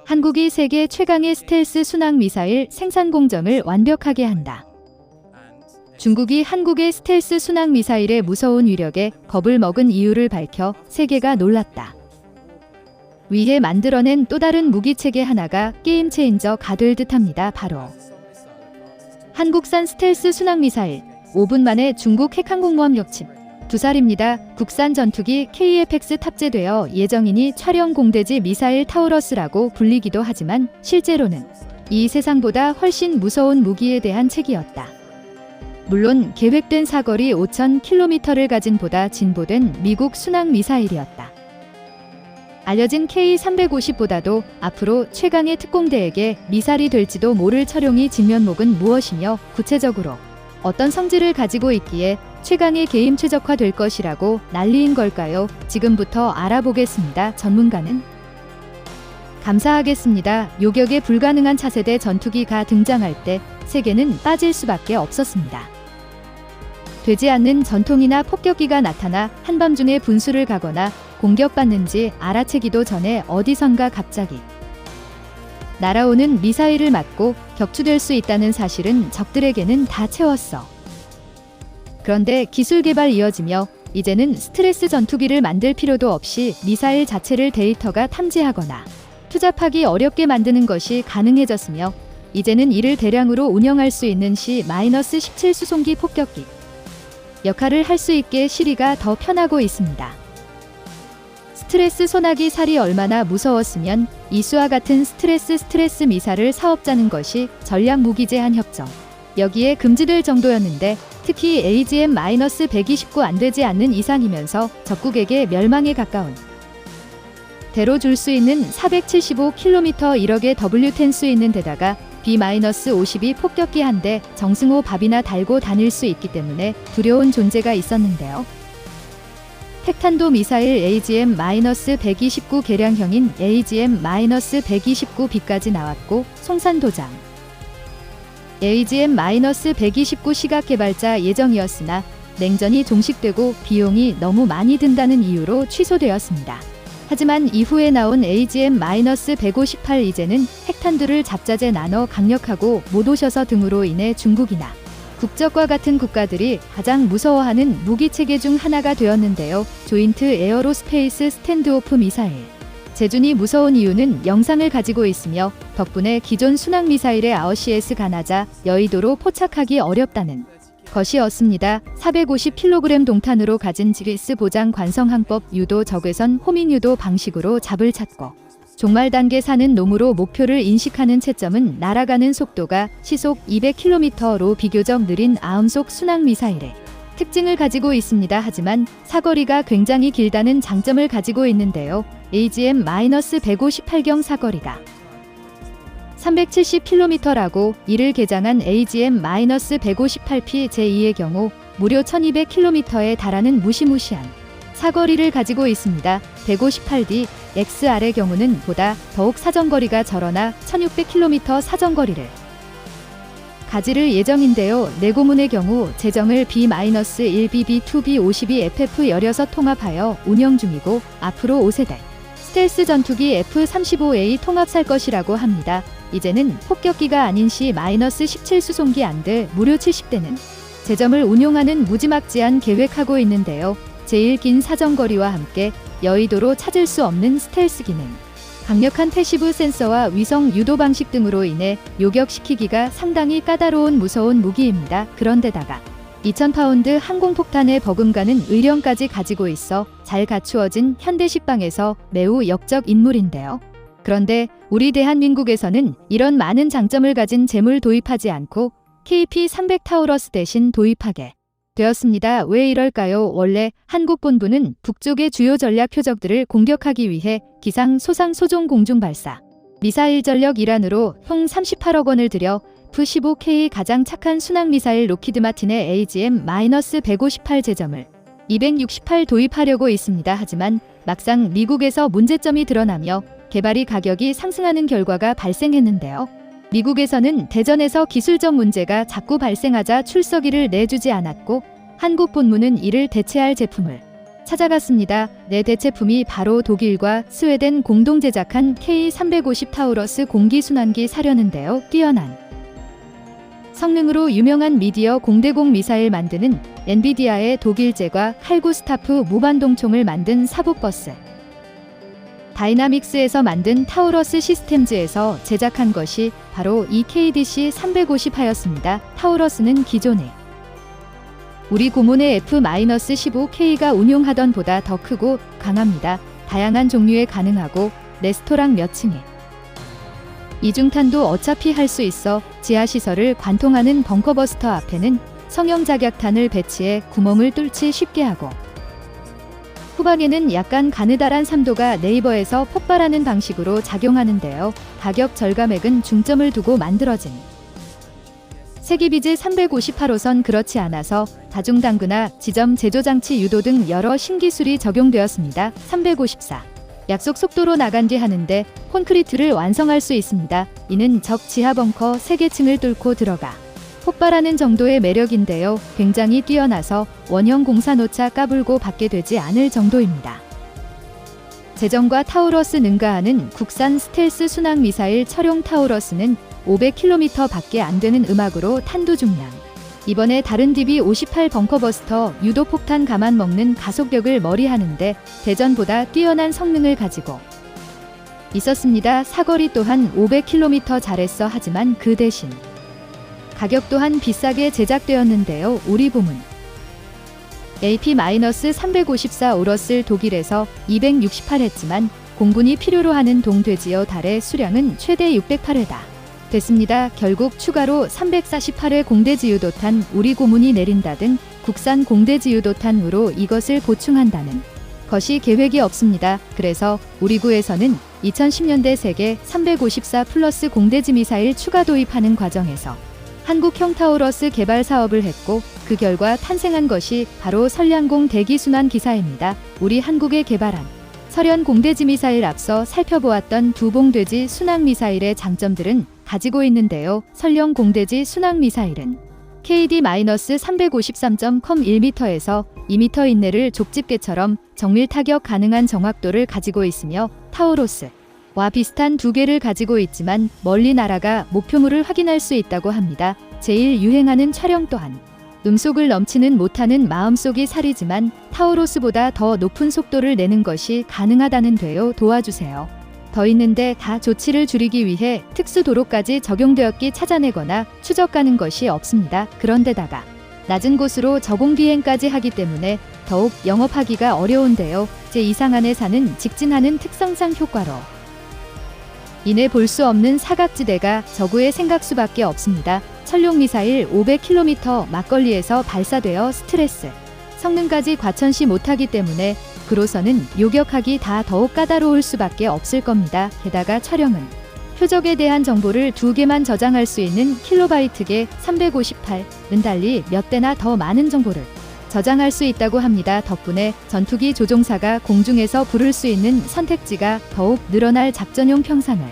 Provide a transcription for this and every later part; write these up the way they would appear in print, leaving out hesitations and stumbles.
한국이 세계 최강의 스텔스 순항 미사일 생산 공정을 완벽하게 한다. 중국이 한국의 스텔스 순항 미사일의 무서운 위력에 겁을 먹은 이유를 밝혀 세계가 놀랐다. 위해 만들어낸 또 다른 무기체계 하나가 게임 체인저가 될 듯합니다. 바로 한국산 스텔스 순항 미사일. 5분 만에 중국 핵항공모함 격침. 2살입니다. 국산 전투기 KF-X 탑재되어 예정이니 촬영 공대지 미사일 타우러스라고 불리기도 하지만 실제로는 이 세상보다 훨씬 무서운 무기에 대한 책이었다. 물론 계획된 사거리 5,000km를 가진 보다 진보된 미국 순항 미사일이었다. 알려진 K350보다도 앞으로 최강의 특공대에게 미사일이 될지도 모를 철용이 진면목은 무엇이며 구체적으로 어떤 성질을 가지고 있기에 최강의 게임 최적화될 것이라고 난리인 걸까요? 지금부터 알아보겠습니다. 전문가는 감사하겠습니다. 요격에 불가능한 차세대 전투기가 등장할 때 세계는 빠질 수밖에 없었습니다. 되지 않는 전통이나 폭격기가 나타나 한밤중에 분수를 가거나 공격받는지 알아채기도 전에 어디선가 갑자기 날아오는 미사일을 맞고 격추될 수 있다는 사실은 적들에게는 다 채웠어. 그런데 기술 개발 이어지며 이제는 스트레스 전투기를 만들 필요도 없이 미사일 자체를 데이터가 탐지하거나 투잡하기 어렵게 만드는 것이 가능해졌으며 이제는 이를 대량으로 운영할 수 있는 C-17 수송기 폭격기 역할을 할 수 있게 시리가 더 편하고 있습니다. 스트레스 소나기 살이 얼마나 무서웠으면 이수와 같은 스트레스 미사를 사업자는 것이 전략 무기 제한 협정. 여기에 금지될 정도였는데 특히 AGM-129 안 되지 않는 이상이면서 적국에게 멸망에 가까운 대로 줄 수 있는 475km 1억의 W10 수 있는 데다가 B-52 폭격기 한 대 정승호 밥이나 달고 다닐 수 있기 때문에 두려운 존재가 있었는데요. 핵탄도 미사일 AGM-129 개량형인 AGM-129B까지 나왔고 송산도장 AGM-129 시각 개발자 예정이었으나 냉전이 종식되고 비용이 너무 많이 든다는 이유로 취소되었습니다. 하지만 이후에 나온 AGM-158 이제는 핵탄두를 잡자재 나눠 강력하고 못 오셔서 등으로 인해 중국이나 국적과 같은 국가들이 가장 무서워하는 무기체계 중 하나가 되었는데요. 조인트 에어로스페이스 스탠드오프 미사일. 제준이 무서운 이유는 영상을 가지고 있으며 덕분에 기존 순항 미사일의 아웃CS 가나자 여의도로 포착하기 어렵다는 것이었습니다. 450kg 동탄으로 가진 GS 보장 관성항법 유도 적외선 호밍 유도 방식으로 잡을 찾고 종말 단계 사는 놈으로 목표를 인식하는 채점은 날아가는 속도가 시속 200km로 비교적 느린 아음속 순항 미사일의 특징을 가지고 있습니다. 하지만 사거리가 굉장히 길다는 장점을 가지고 있는데요. AGM-158경 사거리가 370km라고 이를 개장한 AGM-158P 제2의 경우 무려 1200km에 달하는 무시무시한 사거리를 가지고 있습니다. 158D XR의 경우는 보다 더욱 사정거리가 절어나 1600km 사정거리를 가지를 예정인데요. 내고문의 경우 제정을 B-1BB2B52FF 16 통합하여 운영 중이고 앞으로 5세대 스텔스 전투기 F-35A 통합살 것이라고 합니다. 이제는 폭격기가 아닌 C-17 수송기 안들 무려 70대는 제점을 운용하는 무지막지한 계획하고 있는데요. 제일 긴 사정거리와 함께 여의도로 찾을 수 없는 스텔스 기능, 강력한 패시브 센서와 위성 유도 방식 등으로 인해 요격시키기가 상당히 까다로운 무서운 무기입니다. 그런데다가 2000파운드 항공폭탄의 버금가는 의령까지 가지고 있어 잘 갖추어진 현대식빵에서 매우 역적 인물인데요. 그런데 우리 대한민국에서는 이런 많은 장점을 가진 잼을 도입하지 않고 KP-300 타우러스 대신 도입하게 되었습니다. 왜 이럴까요? 원래 한국 본부는 북쪽의 주요 전략 표적들을 공격하기 위해 기상, 소상, 소종, 공중 발사, 미사일 전력 일환으로 총 38억 원을 들여 F-15K 가장 착한 순항 미사일 로키드 마틴의 AGM-158 제점을 268 도입하려고 있습니다. 하지만 막상 미국에서 문제점이 드러나며 개발이 가격이 상승하는 결과가 발생했는데요. 미국에서는 대전에서 기술적 문제가 자꾸 발생하자 출석일을 내주지 않았고 한국 본부는 이를 대체할 제품을 찾아갔습니다. 내 대체품이 바로 독일과 스웨덴 공동 제작한 K350 타우러스 공기순환기 사려는데요. 뛰어난 성능으로 유명한 미디어 공대공 미사일 만드는 엔비디아의 독일제과 칼구스타프 무반동총을 만든 사복버스. 다이나믹스에서 만든 타우러스 시스템즈에서 제작한 것이 바로 이 KDC-350하였습니다. 타우러스는 기존에 우리 고문의 F-15K가 운용하던 보다 더 크고 강합니다. 다양한 종류에 가능하고 레스토랑 몇 층에 이중탄도 어차피 할 수 있어 지하시설을 관통하는 벙커버스터 앞에는 성형 작약탄을 배치해 구멍을 뚫지 쉽게 하고 후방에는 약간 가느다란 3도가 네이버에서 폭발하는 방식으로 작용하는데요. 가격 절감액은 중점을 두고 만들어진 세기비즈 358호선 그렇지 않아서 다중당구나 지점 제조장치 유도 등 여러 신기술이 적용되었습니다. 354 약속 속도로 나간 뒤 하는데 콘크리트를 완성할 수 있습니다. 이는 적 지하 벙커 3개층을 뚫고 들어가 폭발하는 정도의 매력인데요. 굉장히 뛰어나서 원형 공사노차 까불고 받게 되지 않을 정도입니다. 제정과 타우러스 능가하는 국산 스텔스 순항 미사일 철용 타우러스는 500km 밖에 안 되는 음악으로 탄두 중량. 이번에 다른 DB-58 벙커버스터 유도 폭탄 가만 먹는 가속력을 머리하는데 대전보다 뛰어난 성능을 가지고 있었습니다. 사거리 또한 500km 잘했어. 하지만 그 대신 가격 또한 비싸게 제작되었는데요. 우리 부문 AP-354 오러슬 독일에서 268 했지만 공군이 필요로 하는 동돼지여 달의 수량은 최대 608회다. 됐습니다. 결국 추가로 348회 공대지유도탄 우리 고문이 내린다 등 국산 공대지유도탄으로 이것을 보충한다는 것이 계획이 없습니다. 그래서 우리 구에서는 2010년대 세계 354 플러스 공대지 미사일 추가 도입하는 과정에서 한국형 타우러스 개발 사업을 했고 그 결과 탄생한 것이 바로 선량공 대기순환 기사입니다. 우리 한국에 개발한 설현 공대지 미사일 앞서 살펴보았던 두봉돼지 순항 미사일의 장점들은 가지고 있는데요. 설령 공대지 순항 미사일은 KD-353.0 1m에서 2m 인내를 족집게처럼 정밀 타격 가능한 정확도를 가지고 있으며 타우러스와 비슷한 두 개를 가지고 있지만 멀리 날아가 목표물을 확인할 수 있다고 합니다. 제일 유행하는 촬영 또한 음속을 넘치는 못하는 마음속이 살이지만 타우러스보다 더 높은 속도를 내는 것이 가능하다는 데요. 도와주세요. 더 있는데 다 조치를 줄이기 위해 특수 도로까지 적용되었기 찾아내거나 추적가는 것이 없습니다. 그런데다가 낮은 곳으로 저공 비행까지 하기 때문에 더욱 영업하기가 어려운데요. 제2상안에 사는 직진하는 특성상 효과로 이내 볼 수 없는 사각지대가 저구의 생각수밖에 없습니다. 천룡 미사일 500km 막걸리에서 발사되어 스트레스 성능까지 과천시 못하기 때문에 그로서는 요격하기 다 더욱 까다로울 수밖에 없을 겁니다. 게다가 촬영은 표적에 대한 정보를 2개만 저장할 수 있는 킬로바이트계 358은 달리 몇 대나 더 많은 정보를 저장할 수 있다고 합니다. 덕분에 전투기 조종사가 공중에서 부를 수 있는 선택지가 더욱 늘어날 작전용 평상을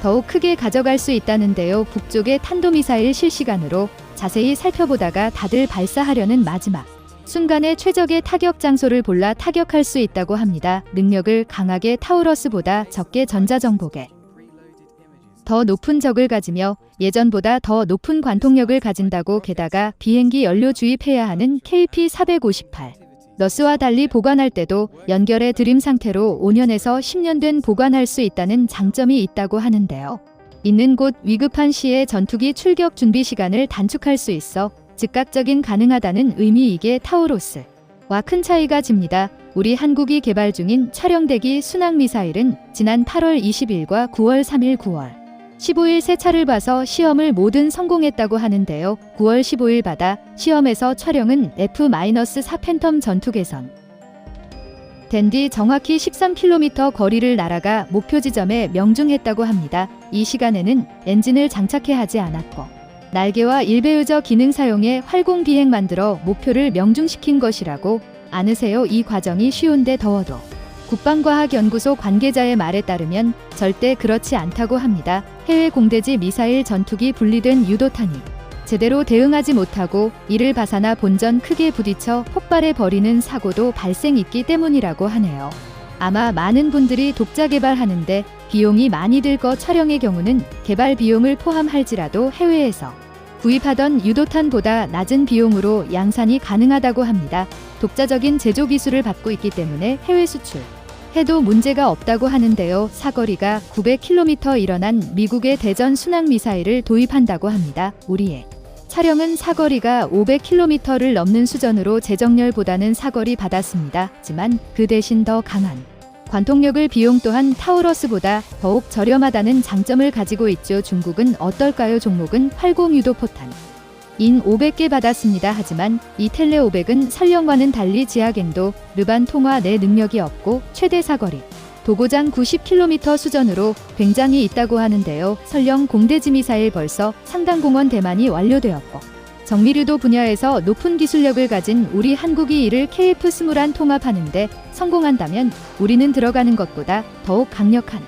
더욱 크게 가져갈 수 있다는데요. 북쪽의 탄도미사일 실시간으로 자세히 살펴보다가 다들 발사하려는 마지막 순간에 최적의 타격 장소를 골라 타격할 수 있다고 합니다. 능력을 강하게 타우러스보다 적게 전자정복에 더 높은 적을 가지며 예전보다 더 높은 관통력을 가진다고 게다가 비행기 연료 주입해야 하는 KP-458 너스와 달리 보관할 때도 연결해 드림 상태로 5년에서 10년 된 보관할 수 있다는 장점이 있다고 하는데요. 있는 곳 위급한 시에 전투기 출격 준비 시간을 단축할 수 있어 즉각적인 가능하다는 의미. 이게 타우러스와 큰 차이가 집니다. 우리 한국이 개발 중인 촬영대기 순항 미사일은 지난 8월 20일과 9월 3일 9월 15일 세 차를 봐서 시험을 모든 성공했다고 하는데요. 9월 15일 받아 시험에서 촬영은 F-4 팬텀 전투 개선 된 뒤 정확히 13km 거리를 날아가 목표 지점에 명중했다고 합니다. 이 시간에는 엔진을 장착해 하지 않았고 날개와 일배유저 기능 사용해 활공 비행 만들어 목표를 명중시킨 것이라고 아느세요. 이 과정이 쉬운데 더워도 국방과학연구소 관계자의 말에 따르면 절대 그렇지 않다고 합니다. 해외 공대지 미사일 전투기 분리된 유도탄이 제대로 대응하지 못하고 이를 봐사나 본전 크게 부딪혀 폭발해 버리는 사고도 발생했기 때문이라고 하네요. 아마 많은 분들이 독자 개발하는데 비용이 많이 들 거 촬영의 경우는 개발 비용을 포함할지라도 해외에서 구입하던 유도탄보다 낮은 비용으로 양산이 가능하다고 합니다. 독자적인 제조 기술을 받고 있기 때문에 해외 수출 해도 문제가 없다고 하는데요. 사거리가 900km 일어난 미국의 대전 순항 미사일을 도입한다고 합니다. 우리의 차량은 사거리가 500km를 넘는 수준으로 제정렬보다는 사거리 받았습니다. 하지만 그 대신 더 강한 관통력을 비용 또한 타우러스보다 더욱 저렴하다는 장점을 가지고 있죠. 중국은 어떨까요? 종목은 80 유도포탄 인 500개 받았습니다. 하지만 이 텔레 500은 설령과는 달리 지하갱도 르반 통화 내 능력이 없고 최대 사거리 도고장 90km 수준으로 굉장히 있다고 하는데요. 설령 공대지 미사일 벌써 상당 공원 대만이 완료되었고 정밀유도 분야에서 높은 기술력을 가진 우리 한국이 이를 KF-21 통합하는데 성공한다면 우리는 들어가는 것보다 더욱 강력한